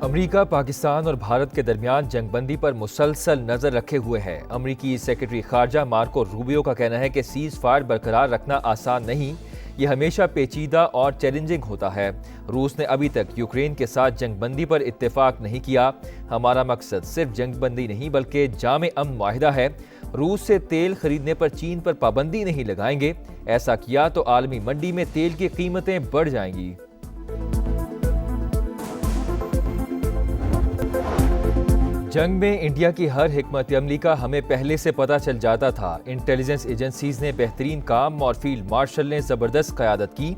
America Pakistan और भारत के दरमियान जंगबंदी पर मुसलसल नजर रखे हुए है। अमेरिकी सेक्रेटरी खारजा मार्को रूबियो का कहना है कि सीज फायर बरकरार रखना आसान नहीं, यह हमेशा पेचीदा और चैलेंजिंग होता है। रूस ने अभी तक यूक्रेन के साथ जंगबंदी पर इत्तेफाक नहीं किया। हमारा मकसद सिर्फ जंगबंदी नहीं बल्कि जामे अमन माहिदा है। रूस से तेल खरीदने पर चीन पर पाबंदी नहीं लगाएंगे। ऐसा किया तो आलमी मंडी में तेल की कीमतें बढ़ जाएंगी। जंग में इंडिया की हर हिकमत अमली का हमें पहले से पता चल जाता था। इंटेलिजेंस एजेंसीज ने बेहतरीन काम और फील्ड मार्शल ने जबरदस्त क़यादत की।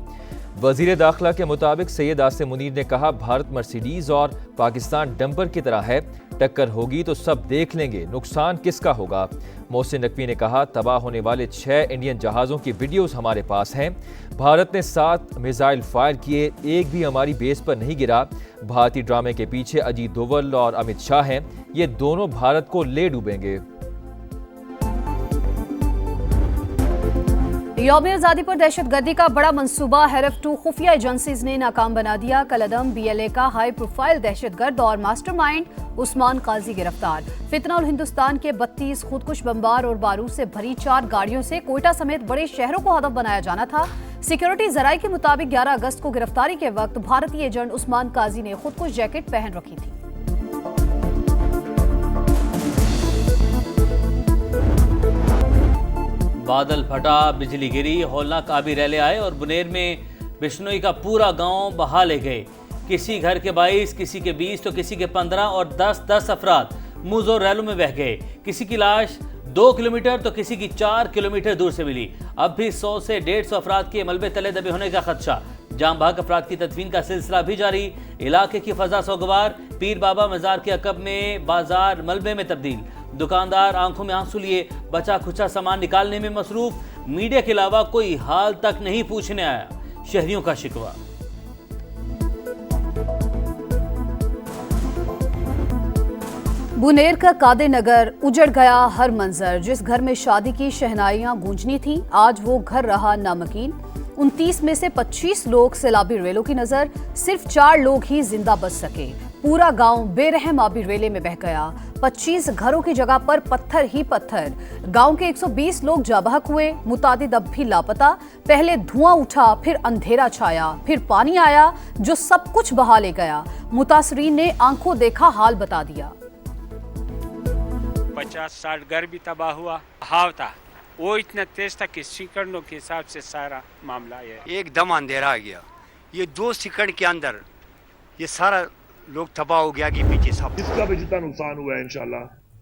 वजीर दाखिला के मुताबिक सैयद आसिम मुनीर ने कहा, भारत मर्सिडीज और पाकिस्तान डंपर की तरह है, टक्कर होगी तो सब देख लेंगे, नुकसान किसका होगा। मोहसिन नकवी ने कहा, तबाह होने वाले 6 इंडियन जहाज़ों की वीडियोस हमारे पास हैं। भारत ने 7 मिसाइल फायर किए, एक भी हमारी बेस पर नहीं गिरा। भारतीय ड्रामे के पीछे अजीत डोवल और अमित शाह हैं, ये दोनों भारत को ले डूबेंगे। यौम आज़ादी पर दहशतगर्दी का बड़ा मंसूबा HRF-2 खुफिया एजेंसीज ने नाकाम बना दिया। कलअदम BLA का हाई प्रोफाइल दहशतगर्द और मास्टरमाइंड उस्मान काजी गिरफ्तार। फितना और हिंदुस्तान के 32 खुदकुश बमबार और बारूद से भरी 4 गाड़ियों से कोयटा समेत बड़े शहरों को हदफ बनाया जाना था। सिक्योरिटी जराये के मुताबिक 11 अगस्त को गिरफ्तारी के वक्त भारतीय एजेंट उस्मान काजी ने खुदकुश जैकेट पहन रखी थी। बादल फटा, बिजली गिरी, हौलनाक आबी रैले आए और बुनेर में बिश्नोई का पूरा गांव बहा ले गए। किसी घर के 22, किसी के 20 तो किसी के 15 और 10 अफराद मुजो रैलों में बह गए। किसी की लाश 2 किलोमीटर तो किसी की 4 किलोमीटर दूर से मिली। अब भी 100 से 150 अफराद के मलबे तले दबे होने का खदशा। जाम भाग अफराद की तदफीन का सिलसिला भी जारी। इलाके की फजा सोगवार। पीर बाबा मजार के अकब में बाजार मलबे में तब्दील। दुकानदार आंखों में आंसू लिए बचा खुचा सामान निकालने में मसरूफ। मीडिया के अलावा कोई हाल तक नहीं पूछने आया। शहरियों का शिकवा। बुनेर का कादे नगर उजड़ गया हर मंजर। जिस घर में शादी की शहनाइयां गूंजनी थी, आज वो घर रहा नामकीन। 29 में से 25 लोग सैलाबी रेलों की नजर, सिर्फ 4 लोग ही जिंदा बच सके। पूरा गांव बेरहम आबी रेले में बह गया। 25 घरों की जगह पर पत्थर ही पत्थर। गांव के 120 लोग जाबहक हुए, मुतादिद अब भी लापता। पहले धुआं उठा, फिर अंधेरा छाया, फिर पानी आया जो सब कुछ बहा ले गया। मुतासरीन ने आंखों देखा हाल बता दिया। 50-60 घर भी तबाह हुआ। हाव था वो इतना तेज था कि सेकंडों के हिसाब से सारा मामला है। एकदम अंधेरा आ गया। ये 2 सेकंड के अंदर ये सारा लोग तबाह हो गया कि पीछे सब। इसका भी जितना नुकसान हुआ है इंशाल्लाह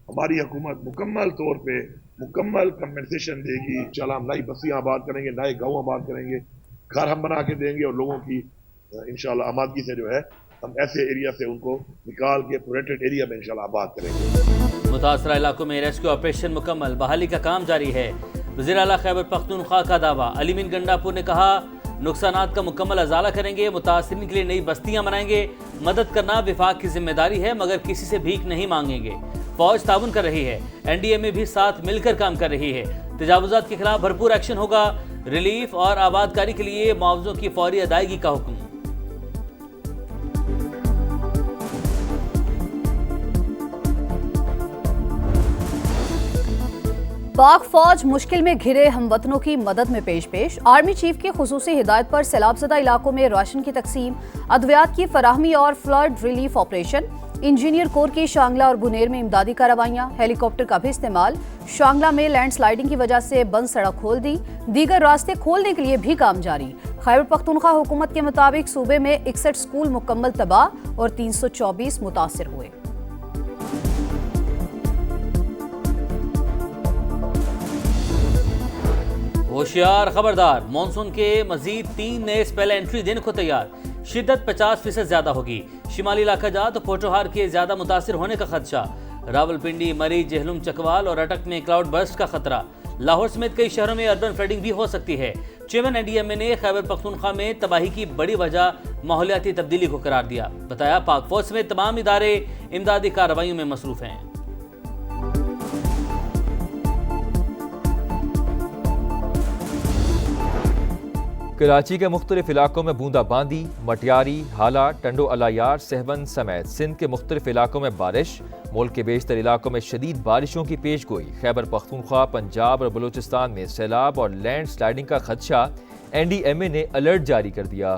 हमारी हुकूमत मुकम्मल तौर पे मुकम्मल कंपनसेशन देगी। इंशाल्लाह हम नई बस्तियां आबाद करेंगे, नए गाँव आबाद करेंगे, घर हम बना के देंगे और लोगों की इंशाल्लाह आबादगी से जो है हम ऐसे एरिया से उनको निकाल के प्रोटेक्टेड एरिया में इंशाल्लाह आबाद करेंगे। मुतासरा इलाकों में रेस्क्यू ऑपरेशन मुकम्मल, बहाली का काम जारी है। वज़ीर आला खैबर पख्तूनख्वा का दावा। अलीमीन गंडापुर ने कहा, नुकसानात का मुकम्मल अजाला करेंगे, मुतासरीन के लिए नई बस्तियां बनाएंगे। मदद करना विफाक की जिम्मेदारी है, मगर किसी से भीख नहीं मांगेंगे। फौज ताउन कर रही है, NDA में भी साथ मिलकर काम कर रही है। तजावुजात के खिलाफ भरपूर एक्शन होगा। रिलीफ और आबादकारी के लिए मुआवजों की फौरी अदायगी का हुक्म। पाक फौज मुश्किल में घिरे हमवतनों की मदद में पेश। आर्मी चीफ की खुसूसी हिदायत पर सैलाबज़दा इलाकों में राशन की तकसीम, अद्वियात की फराहमी और flood relief operation. Engineer core की शांगला और बुनेर में इमदादी कार्रवाइयां, हेलीकॉप्टर का भी इस्तेमाल। शांगला में लैंडस्लाइडिंग की वजह से बंद सड़क खोल दी, दीगर रास्ते खोलने के लिए भी काम जारी। खैबर पख्तूनख्वा हुकूमत के मुताबिक सूबे में 61 स्कूल मुकम्मल तबाह और 324 मुतासिर हुए। होशियार, खबरदार, मानसून के मजीद 3 नए स्पेल एंट्री देने को तैयार। शिद्दत 50% ज्यादा होगी। शिमाली इलाका जा तो पोटोहार के ज्यादा मुतासिर होने का खदशा। रावलपिंडी, मरी, जेहलुम, चकवाल और अटक में क्लाउड बर्स्ट का खतरा। लाहौर समेत कई शहरों में अर्बन फ्लडिंग भी हो सकती है। चेयरमैन NDMA ने खैबर पख्तूनख्वा में तबाही की बड़ी वजह माहौलियाती तब्दीली को करार दिया। बताया, पाक फौज समेत तमाम इदारे इमदादी कार्रवाइयों में मसरूफ हैं। कराची के मुख्तलिफ इलाकों में बूंदाबांदी, मटियारी, हाला, टंडो अलायार, सहवन समेत सिंध के मुख्तलिफ इलाकों में बारिश। मुल्क के बेशतर इलाकों में शदीद बारिशों की पेश गोई। खैबर पख्तूनख्वा, पंजाब और बलूचिस्तान में सैलाब और लैंड स्लाइडिंग का खदशा। NDMA ने अलर्ट जारी कर दिया।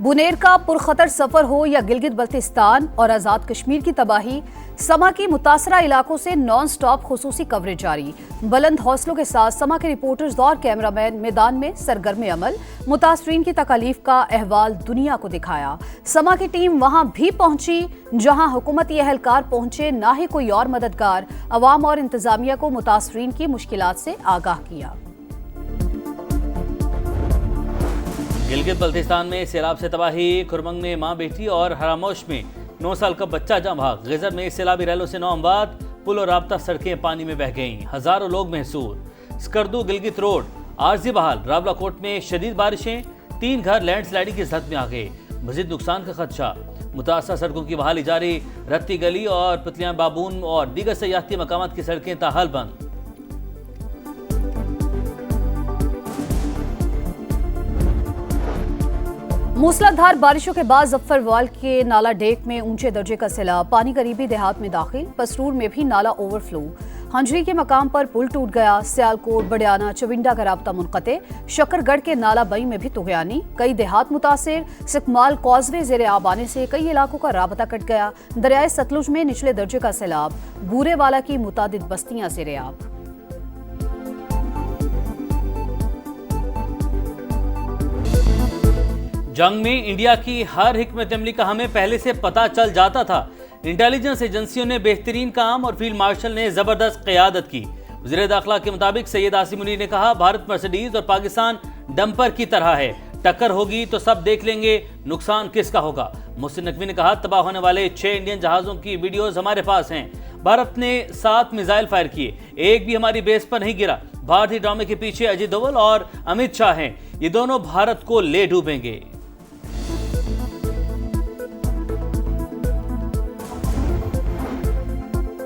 बुनेर का पुरखतर सफर हो या गिलगित बल्तिस्तान और आज़ाद कश्मीर की तबाही, समा की मुतासरा इलाकों से नॉन स्टॉप खुसूसी कवरेज जारी। बुलंद हौसलों के साथ समा के रिपोर्टर्स और कैमरामैन मैदान में सरगर्म अमल। मुतासरीन की तकालीफ का अहवाल दुनिया को दिखाया। समा की टीम वहां भी पहुंची जहां हुकूमती एहलकार पहुंचे, ना ही कोई और मददगार। अवाम और इंतजामिया को मुतासरीन की मुश्किलात से आगाह किया। गिलगित बल्तिस्तान में सैलाब से तबाही। खुरमंग में मां बेटी और हरामोश में 9 साल का बच्चा जाँ भाग। गिजर में सैलाबी रैलों से 9 अमवात। पुल और राब्ता सड़कें पानी में बह गईं। हजारों लोग महसूर। स्कर्दू गिलगित रोड आरजी बहाल। रावलाकोट में शदीद बारिशें। 3 घर लैंडस्लाइडिंग की जद में आ गए। मजीद नुकसान का खदशा। मुतासर सड़कों की बहाली जारी। रत्ती गली और पतलियां बाबून और दीगर सयाहती मकामात की सड़कें ताहाल बंद। मूसलाधार बारिशों के बाद जफ्फरवाल के नाला डेक में ऊंचे दर्जे का सैलाब। पानी करीबी देहात में दाखिल। पसरूर में भी नाला ओवरफ्लो। हंजरी के मकाम पर पुल टूट गया। सियालकोट, बड़ियाना, चविंडा का राब्ता मुनक़ते। शकरगढ़ के नाला बई में भी तुगयानी। कई देहात मुतासिर। सिकमाल कॉजवे ज़ेरे आब आने से कई इलाकों का राबता कट गया। दरियाए सतलुज में निचले दर्जे का सैलाब। बूरेवाला की मुतादिद बस्तियां ज़ेरे आब। जंग में इंडिया की हर हिकमत अमली का हमें पहले से पता चल जाता था। इंटेलिजेंस एजेंसियों ने बेहतरीन काम और फील्ड मार्शल ने जबरदस्त क़यादत की। वज़ीर दाखिला के मुताबिक सैयद आसिम मुनीर ने कहा, भारत मर्सिडीज और पाकिस्तान डंपर की तरह है। टक्कर होगी तो सब देख लेंगे नुकसान किसका होगा। मोहसिन नकवी ने कहा, तबाह होने वाले 6 इंडियन जहाज़ों की वीडियोज हमारे पास हैं। भारत ने 7 मिसाइल फायर किए, एक भी हमारी बेस पर नहीं गिरा। भारतीय ड्रामे के पीछे अजित डोवल और अमित शाह हैं। ये दोनों भारत को ले डूबेंगे।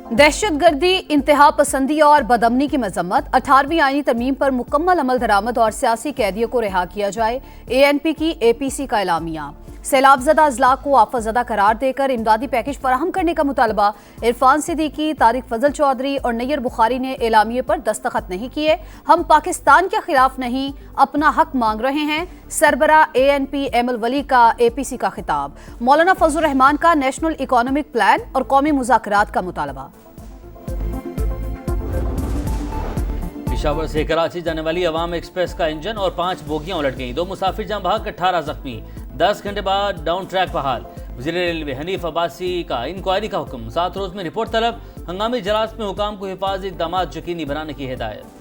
दहशतगर्दी, इंतहा पसंदी और बदअमनी की मजम्मत। 18वीं आईनी तरमीम पर मुकम्मल अमल दरामद और सियासी कैदियों को रिहा किया जाए। ANP की APC का एलामिया। सैलाबजदा अजला को आफतजदा करार देकर इमदादी पैकेज फराहम करने का मुतालबा। इरफान सिद्दीकी, तारिक फजल चौधरी और नैयर बुखारी ने एलामिये पर दस्तखत नहीं किए। हम पाकिस्तान के खिलाफ नहीं, अपना हक मांग रहे हैं। सरबरा ANP एमल वली का APC का खिताब। मौलाना फजल रहमान का नेशनल इकोनॉमिक प्लान और कौमी मुज़ाकरात का मुतालबा। पेशावर से कराची जाने वाली अवाम एक्सप्रेस का इंजन और 5 बोगियां उलट गईं। 2 मुसाफिर जाँ भाग, 18 जख्मी। 10 घंटे बाद डाउन ट्रैक बहाल। वज़ीर रेलवे हनीफ अब्बासी का इंक्वायरी का हुक्म। 7 रोज में रिपोर्ट तलब। हंगामी इजलास में हुकाम को हिफाजती इक़दामात यकीनी बनाने की हिदायत।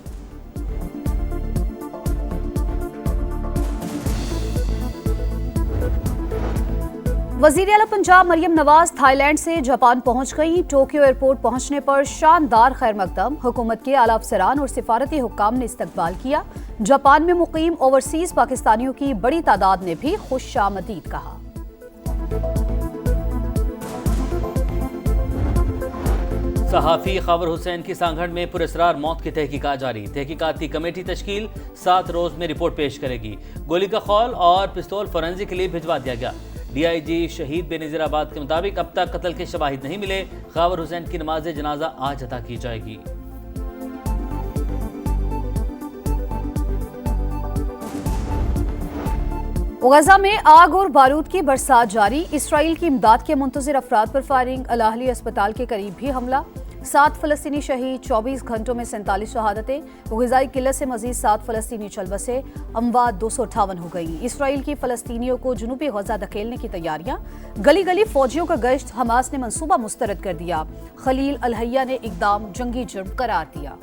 वज़ीर आला पंजाब मरियम नवाज थाईलैंड से जापान पहुंच गई। टोक्यो एयरपोर्ट पहुंचने पर शानदार खैर मकदम। हुकूमत के आला अफसरान और सिफारती हुक्काम ने इस्तकबाल किया। जापान में मुकीम ओवरसीज पाकिस्तानियों की बड़ी तादाद ने भी खुशामदीद कहा। सहाफ़ी खबर हुसैन की सांगड़ में पुरस्रार मौत की तहकीकात जारी। तहकीकाती कमेटी तश्कील 7 रोज में रिपोर्ट पेश करेगी। गोली का खौल और पिस्तौल फोरेंसिक के लिए भिजवा दिया गया। DIG शहीद बेनज़ीराबाद के मुताबिक अब तक कत्ल के शवाहिद नहीं मिले। खबर हुसैन की नमाज जनाजा आज अदा की जाएगी। गजा में आग और बारूद की बरसात जारी। इसराइल की इमदाद के मुंतज़िर अफराद पर फायरिंग। अल अहली अस्पताल के करीब भी हमला। 7 फ़लस्तीनी शहीद। 24 घंटों में 47 शहादतें। ग़िज़ाई किल्लत से मजीद 7 फ़लस्तीनी चल बसे। अमवात 258 हो गई। इसराइल की फ़लस्तीनियों को जनूबी गजा धकेलने की तैयारियां। गली गली फौजियों का गश्त। हमास ने मंसूबा मुस्तरद कर दिया। खलील अल हैया ने इक़दाम जंगी जुर्म करार दिया।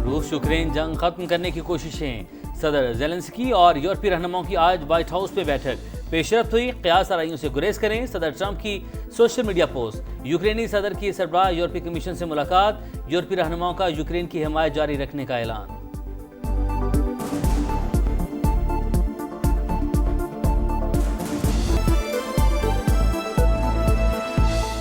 रूस यूक्रेन जंग खत्म करने की कोशिशें। सदर ज़ेलेंस्की और यूरोपीय रहनुमाओं की आज व्हाइट हाउस में बैठक। पेशरफ्त हुई, क़यास आराइयों से गुरेज करें। सदर ट्रंप की सोशल मीडिया पोस्ट। यूक्रेनी सदर की सरबराह यूरोपीय कमीशन से मुलाकात। यूरोपीय रहनुमाओं का यूक्रेन की हिमायत जारी रखने का ऐलान।